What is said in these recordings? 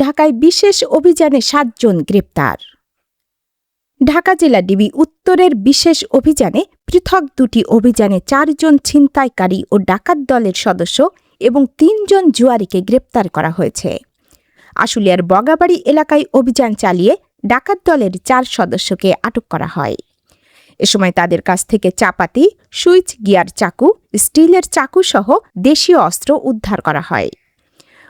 ঢাকায় বিশেষ অভিযানে 7 জন গ্রেপ্তার। ঢাকা জেলা ডিবি উত্তরের বিশেষ অভিযানে পৃথক 2টি অভিযানে 4 জন ছিনতাইকারী ও ডাকাত দলের সদস্য এবং 3 জন জুয়ারিকে গ্রেপ্তার করা হয়েছে। আশুলিয়ার বগাবাড়ি এলাকায় অভিযান চালিয়ে ডাকাত দলের 4 সদস্যকে আটক করা হয়। এ সময় তাদের কাছ থেকে চাপাতি, সুইচ গিয়ার চাকু, স্টিলের চাকু সহ দেশীয় অস্ত্র উদ্ধার করা হয়।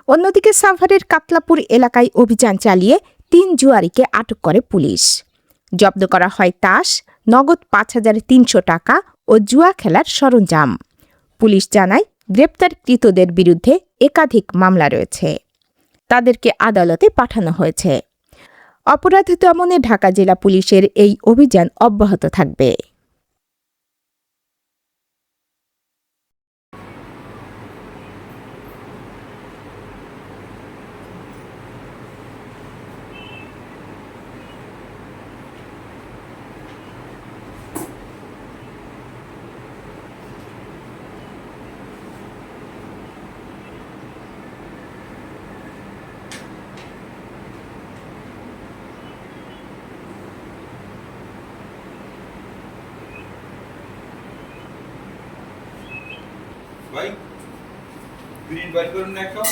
অন্যদিকে সাভারের কাতলাপুর এলাকায় অভিযান চালিয়ে 3 জুয়ারিকে আটক করে পুলিশ। জব্দ করা হয় তাস, নগদ 5,300 টাকা ও জুয়া খেলার সরঞ্জাম। পুলিশ জানায়, গ্রেপ্তারকৃতদের বিরুদ্ধে একাধিক মামলা রয়েছে। তাদেরকে আদালতে পাঠানো হয়েছে। অপরাধ দমনে ঢাকা জেলা পুলিশের এই অভিযান অব্যাহত থাকবে। ভাই প্রিন্ট বাইর করুন না একটা।